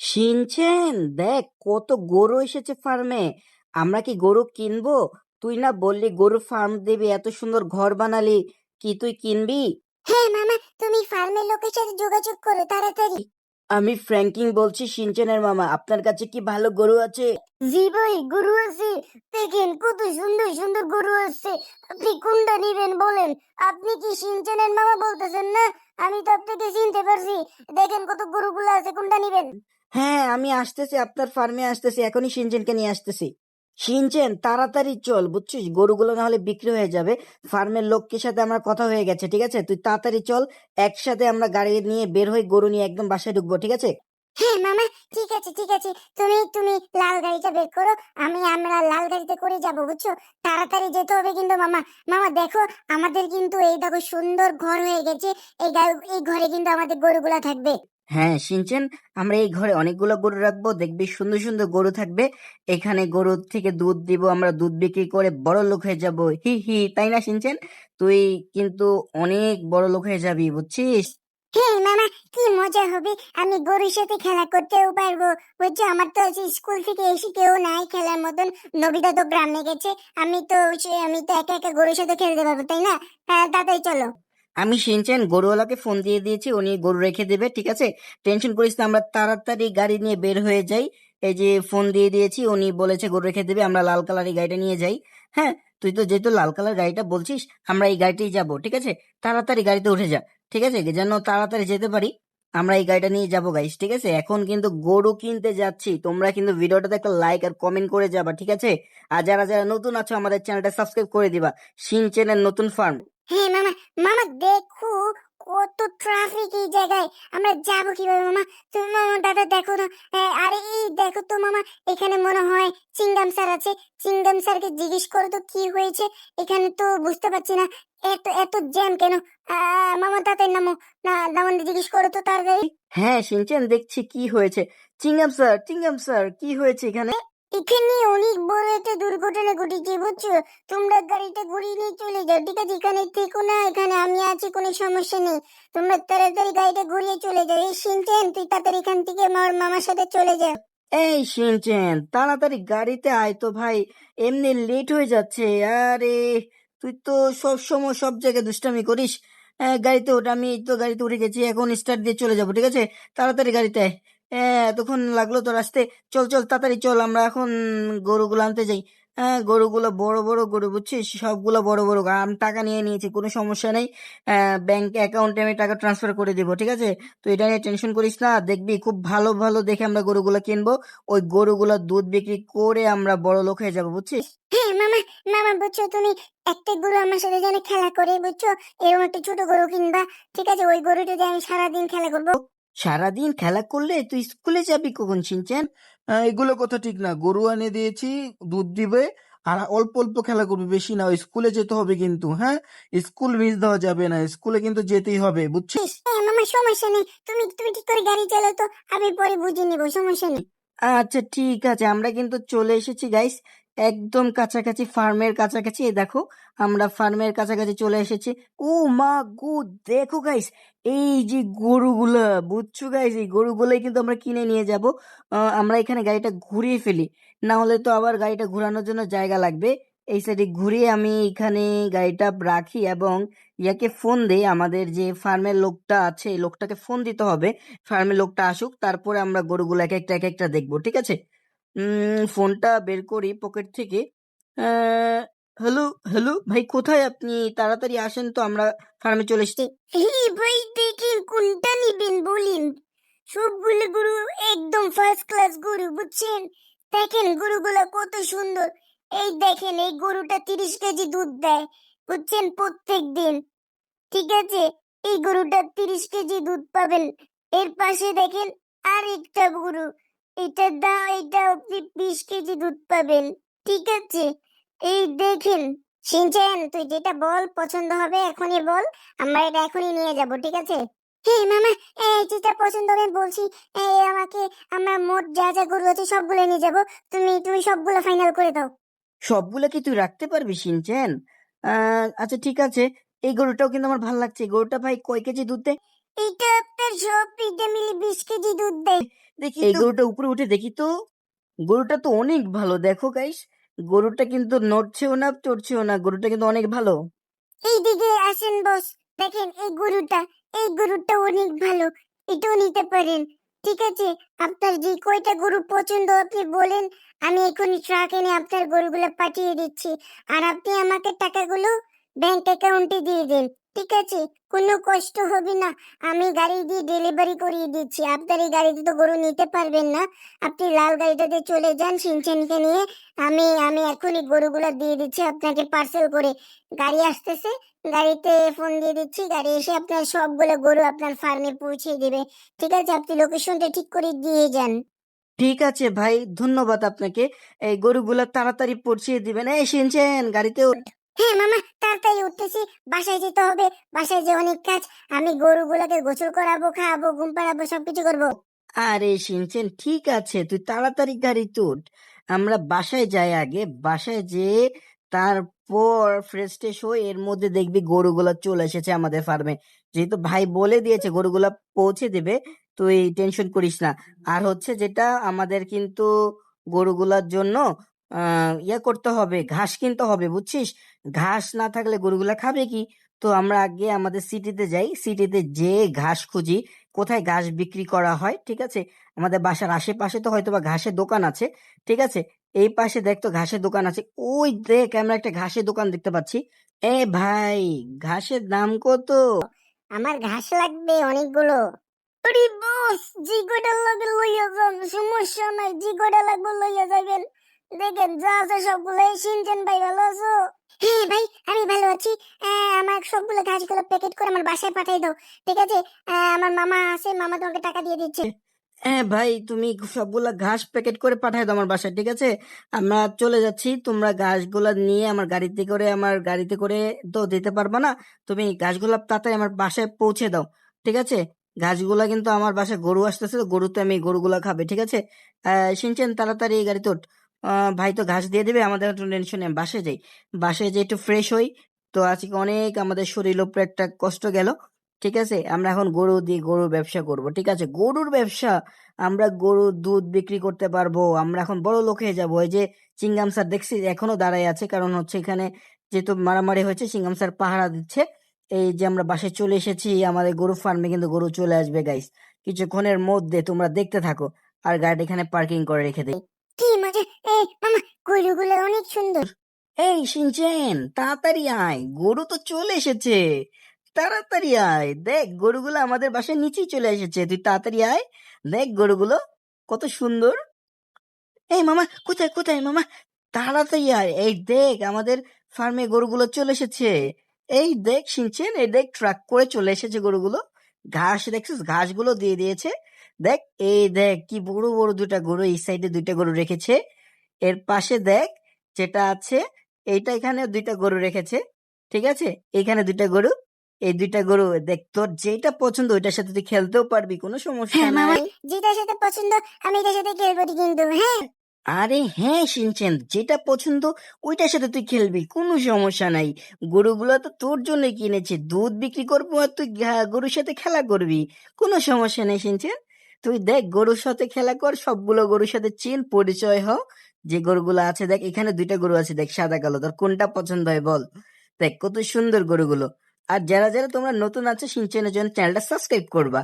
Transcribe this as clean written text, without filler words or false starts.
Shin-chan, দেখ কত গরু এসেছে ফার্মে। আমরা কি গরু কিনবো? তুই না বললি গরু ফার্ম দিবি, এত সুন্দর ঘর বানালি, কি তুই কিনবি? হ্যাঁ মামা, তুমি ফার্মের লোকের সাথে যোগাযোগ করো তাড়াতাড়ি। আমি ফ্র্যাঙ্কিন বলছি, শিনচেনের মামা। আপনার কাছে কি ভালো গরু আছে? জি ভাই, গরু আছে। দেখেন কত সুন্দর সুন্দর গরু আছে। আপনি কোনটা নিবেন বলেন? আপনি কি সিনচানের মামা বলতেছেন না? আমি তো আপনাকে চিনতে পারছি। দেখেন কত গরুগুলো আছে, কোনটা নিবেন? হ্যাঁ, আমি আসতেছি, আপনার ফার্মে আসতেছি, এখনই শিনচেনকে নিয়ে আসতেছি। শিনচেন, তাড়াতাড়ি চল, বুঝছিস গরুগুলো না হলে বিক্রি হয়ে যাবে। ফার্মের লোকের সাথে আমার কথা হয়ে গেছে, ঠিক আছে? তুই তাড়াতাড়ি চল, একসাথে আমরা গাড়ি নিয়ে বের হই, গরু নিয়ে একদম বাসায় ঢুকবো, ঠিক আছে? হ্যাঁ মামা, ঠিক আছে ঠিক আছে। তুমি তুমি লাল গাড়িটা বের করো। আমরা লাল গাড়িতে করে যাব, বুঝছো? তাড়াতাড়ি যেতে হবে কিন্তু মামা। মামা দেখো, আমাদের কিন্তু এই দেখো সুন্দর ঘর হয়ে গেছে। এই ঘরে কিন্তু আমাদের গরুগুলা থাকবে। হ্যাঁ শিনচেন, আমরা এই ঘরে অনেকগুলো গরু রাখবো, দেখবি সুন্দর সুন্দর গরু থাকবে। এখানে গরু থেকে দুধ দিব, আমরা দুধ বিক্রি করে বড় লোক হয়ে যাব। হি হি, তাই না শিনচেন? তুই কিন্তু অনেক বড় লোক হয়ে যাবি, বুঝছিস? হ্যাঁ মামা, কি মজা হবে। আমি গরুর সাথে খেলা করতেও পারবো, বুঝছো? আমার তো হচ্ছে স্কুল থেকে এসে কেউ নাই খেলার মতন। নবিতা তো গ্রামে গেছে। আমি তো একা একা গরুর সাথে খেলতে পারবো, তাই না? হ্যাঁ, তাড়াতাড়ি চলো। আমি শিনচেন গরুওয়ালাকে ফোন দিয়ে দিয়েছি, উনি গরু রেখে দেবে, ঠিক আছে? টেনশন করিস না, আমরা তাড়াতাড়ি গাড়ি নিয়ে বের হয়ে যাই। এই যে ফোন দিয়ে দিয়েছি, উনি বলেছে গরু রেখে দেবে, আমরা লাল কালারের গাড়িটা নিয়ে যাই। হ্যাঁ, তুই তো যেহেতু লাল কালার গাড়িটা বলছিস, আমরা এই গাড়িতেই যাব, ঠিক আছে? তাড়াতাড়ি গাড়িতে উঠে যা, ঠিক আছে, যেন তাড়াতাড়ি যেতে পারি। আমরা এই গাড়িটা নিয়ে যাবো গাইস, ঠিক আছে? এখন কিন্তু গরু কিনতে যাচ্ছি, তোমরা কিন্তু ভিডিওটাতে একটা লাইক আর কমেন্ট করে যাবা, ঠিক আছে? আর যারা যারা নতুন আছো, আমাদের চ্যানেলটা সাবস্ক্রাইব করে দিবা। শিনচেনের নতুন ফার্ম। হ্যাঁ মামা, মামা দেখো কত ট্রাফিক এই জায়গায়। আমরা যাবো কিভাবে মামা? তুমি মামা দাদা দেখো না। আরে এই দেখো তো মামা, এখানে মনে হয় চিংগাম স্যার আছে। চিংগাম স্যারকে জিজ্ঞেস করো তো কি হয়েছে। এখানে তো বুঝতে পারছি না, এত এত জ্যাম কেন। মামা তাড়াতাড়ি নামো। না নামান, জিজ্ঞেস করো তো তাড়াতাড়ি। হ্যাঁ শিনচেন, দেখছি কি হয়েছে। চিংগাম স্যার, চিংগাম স্যার, কি হয়েছে এখানে? এখানে অনেক বড় একটা দুর্ঘটনা ঘটেছে, বুঝছো? তোমরা গাড়িটা ঘুরিয়ে নিয়ে চলে যাও, ঠিক আছে? এখানে থেকো না, এখানে আমি আছি, কোনো সমস্যা নেই। তোমরা তাড়াতাড়ি গাড়িটা ঘুরিয়ে চলে যাও। এই শিনচেন, তুই তাড়াতাড়ি এখান থেকে আমার মামার সাথে চলে যা। এই শিনচেন, তাড়াতাড়ি গাড়িতে আয় তো ভাই, এমনি লেট হয়ে যাচ্ছে। আরে, তুই তো সব সময় সব জায়গায় দুষ্টামি করিস। গাড়িতে ওঠ, আমি এই তো গাড়িতে উঠে গেছি, এখন স্টার্ট দিয়ে চলে যাবো, ঠিক আছে? তাড়াতাড়ি গাড়িতে আয়। এতক্ষণ লাগলো তোর আসতে। চল চল, তাড়াতাড়ি চল, আমরা এখন গরুগুলো আনতে যাই। হ্যাঁ, গরুগুলো বড় বড় গরু, বুঝছিস? সবগুলো বড় বড় গরু। আমি টাকা নিয়ে নিয়েছি, কোনো সমস্যা নেই। ব্যাংক অ্যাকাউন্টে আমি টাকা ট্রান্সফার করে দিব, ঠিক আছে? তো এটা নিয়ে টেনশন করিস না, দেখবি খুব ভালো ভালো দেখে আমরা গরুগুলো কিনবো। ওই গরুগুলোর দুধ বিক্রি করে আমরা বড় লোক হয়ে যাবো, বুঝছিস? হ্যাঁ মামা, মামা বুঝছো তুমি? একটা গরু আমার সাথে যেন খেলা করে, বুঝছো? এরকম একটা ছোট গরু কিনবা, ঠিক আছে? ওই গরুটা দিয়ে আমি সারাদিন খেলা করবো। সারাদিন খেলা করলে তুই স্কুলে যাবি কখন শিনচেন? এগুলো কথা ঠিক না। গরু এনে দিয়েছি, দুধ দিবে, আর অল্প অল্প খেলা করবে, বেশি না। স্কুলে যেতে হবে কিন্তু, হ্যাঁ? স্কুল মিস দেওয়া যাবে না, স্কুলে কিন্তু যেতেই হবে, বুঝছিস? হ্যাঁ মামা, সমস্যা নেই। তুমি তুমি ঠিক করে গাড়ি চালাও তো, আমি পরে বুঝে নেবো, সমস্যা নেই। আচ্ছা ঠিক আছে, আমরা কিন্তু চলে এসেছি গাইস, একদম কাছাকাছি, ফার্মের কাছাকাছি। এই দেখো, আমরা ফার্মের কাছাকাছি চলে এসেছি। ও মা গো, দেখো গাইস, এই যে গরুগুলা, বুঝছো গাইস? এই গরুগুলাই কিন্তু আমরা কিনে নিয়ে যাব। আমরা এখানে গাড়িটা ঘুরিয়ে ফেলি, না হলে তো আবার গাড়িটা ঘোরানোর জন্য জায়গা লাগবে। এই সাইডে ঘুরিয়ে আমি এখানে গাড়িটা রাখি এবং ইয়াকে ফোন দেই, আমাদের যে ফার্মের লোকটা আছে, এই লোকটাকে ফোন দিতে হবে। ফার্মের লোকটা আসুক, তারপরে আমরা গরুগুলো এক একটা দেখবো, ঠিক আছে? ফোনটা বের করি পকেট থেকে। হ্যালো, হ্যালো ভাই, কোথায় আপনি? তাড়াতাড়ি আসেন তো, আমরা ফার্মে চলে এসেছি। এই ভাই দেখেন কোনটা নিবেন বলেন। সবগুলো গরু একদম ফার্স্ট ক্লাস গরু, বুঝছেন? দেখেন গরুগুলা কত সুন্দর। এই দেখেন, এই গরুটা 30 কেজি দুধ দেয়, বুঝছেন, প্রত্যেক দিন। ঠিক আছে, এই গরুটা 30 কেজি দুধ পাবেন। এর পাশে দেখেন আরেকটা গরু, এটার দাম, এটা আপনি 20 কেজি দুধ পাবেন। ঠিক আছে, এই দেখেন। সিনচেন, তুই যেটা বল পছন্দ হবে এখনই বল, আমরা এটা এখনই নিয়ে যাব, ঠিক আছে? হ্যাঁ মামা, যেটা পছন্দ হবে বলছি। আমাকে, আমরা মোট যা যা গরু আছে সবগুলো নিয়ে যাব। তুমি তুমি সবগুলো ফাইনাল করে দাও। সবগুলা কি তুই রাখতে পারবি শিনচেন? আচ্ছা ঠিক আছে, এই গরুটাও কিন্তু আমার ভালো লাগছে। এই গরুটা ভাই কয় কেজি দুধ দেয়? এটা আপনার সব পিঠা মিলে 20 কেজি দুধ দেয়। দেখি এই গরুটা উপরে উঠে দেখি তো। গরুটা তো অনেক ভালো, দেখো গাইস। গরুটা কিন্তু নড়ছেও না চড়ছেও না, গরুটা কিন্তু অনেক ভালো। এইদিকে আসেন বস, দেখেন এই গরুটা অনেক ভালো, এটাও নিতে পারেন। ঠিক আছে, আপনার যে কয়টা গরু পছন্দ আপনি বলেন, আমি এখনই ট্রাক এনে আপনার গরুগুলো পাঠিয়ে দিচ্ছি। আর আপনি আমাকে টাকাগুলো ব্যাংক অ্যাকাউন্টে দিয়ে দেন। ঠিক আছে, কোনো কষ্ট হবে না, আমি গাড়ি দিয়ে ডেলিভারি করিয়ে দিচ্ছি। আপনার এই গাড়িতে তো গরু নিতে পারবেন না, আপনি লাল গাড়িটাতে চলে যান সিনচেনকে নিয়ে। আমি এখনই গরুগুলো দিয়ে দিচ্ছি আপনাকে পার্সেল করে। গাড়ি আসতেছে, গাড়িতে ফোন দিয়ে দিচ্ছি, গাড়ি এসে আপনার সবগুলো গরু আপনার ফার্মে পৌঁছে দিবে। ঠিক আছে, আপনি লোকেশনটা ঠিক করে দিয়ে যান। ঠিক আছে ভাই, ধন্যবাদ আপনাকে। এই গরুগুলা তাড়াতাড়ি পৌঁছিয়ে দিবেন। এই শিনচেন, গাড়িতে ওঠ। হ্যাঁ মামা, তাড়াতাড়ি উঠতেছি, বাসায় যেতে হবে। বাসায় যে অনেক কাজ, আমি গরুগুলোকে গোসল করাবো, খাওয়াবো, ঘুম পাড়াবো, সবকিছু করবো। আরে শিনচেন, ঠিক আছে, তুই তাড়াতাড়ি গাড়িতে উঠ। আমরা বাসায় যাই আগে, বাসায় যেয়ে তারপর ফ্রেশ ট্রেশ হয়ে এর মধ্যে দেখবি গরুগুলা চলে এসেছে আমাদের ফার্মে। যেহেতু ভাই বলে দিয়েছে গরুগুলা পৌঁছে দেবে, তুই টেনশন করিস না। আর হচ্ছে যেটা আমাদের কিন্তু গরুগুলার জন্য ইয়ে করতে হবে, ঘাস কিনতে হবে, বুঝছিস? ঘাস না থাকলে গরুগুলা খাবে কি? তো আমরা আগে আমাদের সিটিতে যাই, সিটিতে যেয়ে ঘাস খুঁজি, কোথায় ঘাস বিক্রি করা হয়। ঠিক আছে, আমাদের বাসার আশেপাশে তো হয়তো বা ঘাসের দোকান আছে। ঠিক আছে, এই পাশে দেখ তো ঘাসের দোকান আছে। ওই দেখ, আমরা একটা ঘাসের দোকান দেখতে পাচ্ছি। এ ভাই, ঘাসের দাম কত? আমার ঘাস লাগবে অনেকগুলো। আরে বস, জি কয়টা লাগে লইয়া যান, সমস্যা নাই, জি কয়টা লাগবে লইয়া যাবেন। দেখেন যা আছে সবগুলো। শুনছেন ভাই, ভালো আছো? হ্যাঁ ভাই, আমি ভালো আছি। আমার সবগুলো ঘাসগুলো প্যাকেট করে আমার বাসায় পাঠিয়ে দাও। ঠিক আছে, আমার মামা আছে, মামা তোমাকে টাকা দিয়ে দিচ্ছে। হ্যাঁ ভাই, তুমি সবগুলা ঘাস প্যাকেট করে পাঠায় দাও আমার বাসায়। ঠিক আছে, আমরা চলে যাচ্ছি। তোমরা ঘাসগুলা নিয়ে আমার গাড়িতে করে তো দিতে পারবা না। তুমি ঘাসগুলা তাড়াতাড়ি আমার বাসায় পৌঁছে দাও। ঠিক আছে, ঘাসগুলা কিন্তু আমার বাসায় গরু আসতেছে, তো গরুতে আমি গরুগুলা খাবে। ঠিক আছে, শুনছেন, তাড়াতাড়ি এই গাড়িতে ওঠ। ভাই তো ঘাস দিয়ে দিবে, আমাদের একটু টেনশন নেই। বাসায় যাই, বাসায় যাই একটু ফ্রেশ হই। তো আজকে অনেক আমাদের শরীর উপরে একটা কষ্ট গেল। ঠিক আছে, আমরা এখন গরু দিয়ে গরুর ব্যবসা করব। ঠিক আছে, গরুর ব্যবসা, আমরা গরুর দুধ বিক্রি করতে পারবো। আমরা এখন বড় লোক হয়ে যাবো। এই যে চিংগাম স্যার দেখছি এখনো দাঁড়ায় আছে, কারণ হচ্ছে এখানে যেহেতু মারামারি হয়েছে, চিংগাম স্যার পাহারা দিচ্ছে। এই যে আমরা বাসায় চলে এসেছি, আমাদের গরু ফার্মে কিন্তু গরু চলে আসবে গাইস, কিছুক্ষণের মধ্যে। তোমরা দেখতে থাকো, আর গাড়ি এখানে পার্কিং করে রেখে দেই। কি মজা! মামা, গরুগুলো অনেক সুন্দর। এই শিনচেন, তাড়াতাড়ি আয়, গরু তো চলে এসেছে। তাড়াতাড়ি আয়, দেখ গরুগুলো আমাদের বাসায় নিচেই চলে এসেছে। তুই তাড়াতাড়ি আয়, দেখ গরুগুলো কত সুন্দর। এই মামা, কোথায় কোথায় মামা? তাড়াতাড়ি আয়, এই দেখ আমাদের ফার্মে গরুগুলো চলে এসেছে। এই দেখ শিনচেন, এই দেখ ট্রাক করে চলে এসেছে গরুগুলো। ঘাস দেখছিস, ঘাসগুলো দিয়ে দিয়েছে। দেখ, এই দেখ কি বড় বড় দুটা গরু, এই সাইডে দুইটা গরু রেখেছে। এর পাশে দেখ যেটা আছে, এইটা এখানে দুইটা গরু রেখেছে। ঠিক আছে, এখানে দুইটা গরু, এই দুইটা গরু দেখ, তোর যেটা পছন্দ ওইটার সাথে তুই খেলতেও পারবি, কোনো সমস্যা হ্যাঁ মামা, নাই। যেটার সাথে পছন্দ আমি এটার সাথে খেলবো কিন্তু। হ্যাঁ আরে হ্যাঁ শিনচেন, যেটা পছন্দ ওইটার সাথে তুই খেলবি, কোনো সমস্যা নাই। গরুগুলো তো তোর জন্য কিনেছে, দুধ বিক্রি করবো আর তুই গরুর সাথে খেলা করবি, কোনো সমস্যা নেই শিনচেন। তুই দেখ গরুর সাথে খেলা কর, সবগুলো গরুর সাথে চিন, পরিচয় হ। যে গরুগুলো আছে দেখ, এখানে দুইটা গরু আছে দেখ, সাদা কালো, তোর কোনটা পছন্দ হয় বল। দেখ কত সুন্দর গরুগুলো। আর যারা যারা তোমরা নতুন আছো, শিনচেনের জন্য চ্যানেলটা সাবস্ক্রাইব করবা।